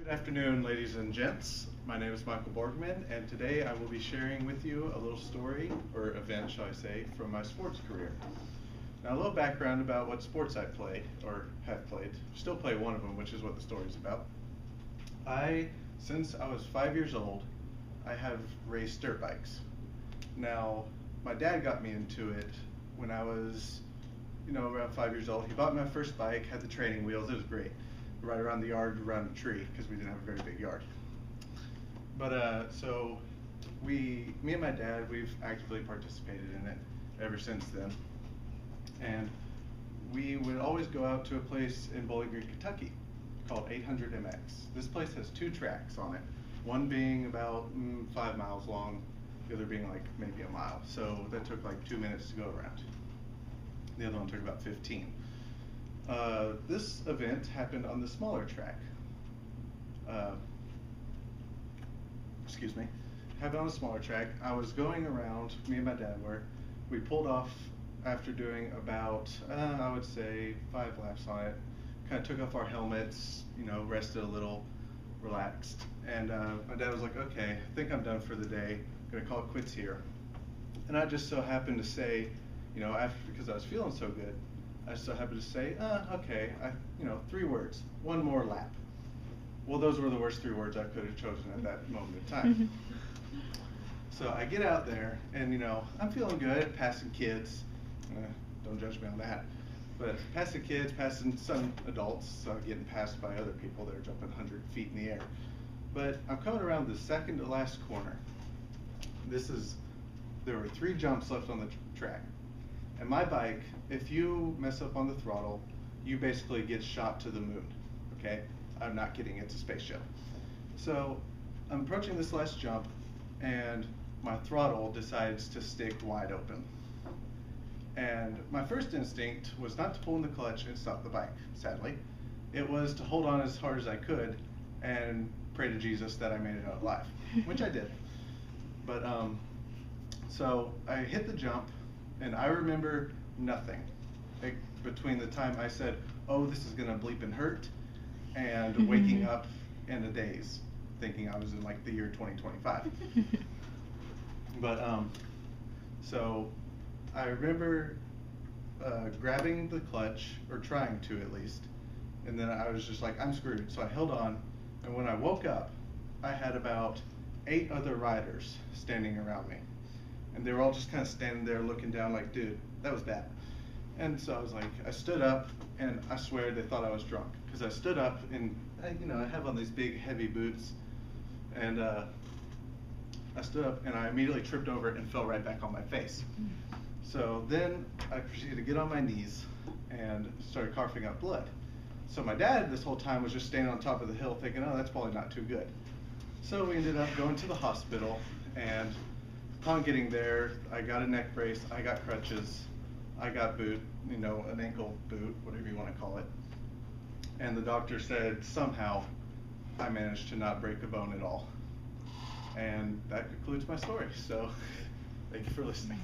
Good afternoon, ladies and gents. My name is Michael Borgman, and today I will be sharing with you a little story, or event, shall I say, from my sports career. Now, a little background about what sports I play, or have played. Still play one of them, which is what the story is about. Since I was 5 years old, I have raced dirt bikes. Now, my dad got me into it when I was, around 5 years old. He bought my first bike, had the training wheels. It was great. Right around the yard, around a tree, because we didn't have a very big yard. But so me and my dad, we've actively participated in it ever since then. And we would always go out to a place in Bowling Green, Kentucky called 800MX. This place has two tracks on it, one being about 5 miles long, the other being like maybe a mile. So that took like 2 minutes to go around. The other one took about 15. This event happened on the smaller track. Happened on a smaller track. I was going around, me and my dad were. We pulled off after doing about, I would say, 5 laps on it. Kind of took off our helmets, rested a little, relaxed. And my dad was like, okay, I think I'm done for the day. I'm gonna call it quits here. And I just so happened to say, because I was feeling so good, I so happened to say, okay, 3 words, one more lap. Well, those were the worst 3 words I could have chosen at that moment in time. So I get out there, and I'm feeling good, passing kids. Don't judge me on that. But passing kids, passing some adults, so getting passed by other people that are jumping 100 feet in the air. But I'm coming around the second to last corner. There were 3 jumps left on the track. And my bike, if you mess up on the throttle, you basically get shot to the moon, okay? I'm not kidding, it's a space shuttle. So I'm approaching this last jump, and my throttle decides to stick wide open. And my first instinct was not to pull in the clutch and stop the bike, sadly. It was to hold on as hard as I could and pray to Jesus that I made it out alive, which I did. But so I hit the jump, and I remember nothing between the time I said, oh, this is gonna bleep and hurt, and waking up in a daze, thinking I was in like the year 2025. But so I remember grabbing the clutch, or trying to at least, and then I was just like, I'm screwed. So I held on, and when I woke up, I had about 8 other riders standing around me. And they were all just kind of standing there looking down like, dude, that was bad. And so I was like, I stood up, and I swear they thought I was drunk. Because I stood up, and I have on these big heavy boots, and I stood up, and I immediately tripped over and fell right back on my face. So then I proceeded to get on my knees and started coughing up blood. So my dad this whole time was just standing on top of the hill thinking, oh, that's probably not too good. So we ended up going to the hospital, and upon getting there, I got a neck brace, I got crutches, I got boot, an ankle boot, whatever you want to call it. And the doctor said somehow I managed to not break a bone at all. And that concludes my story. So thank you for listening.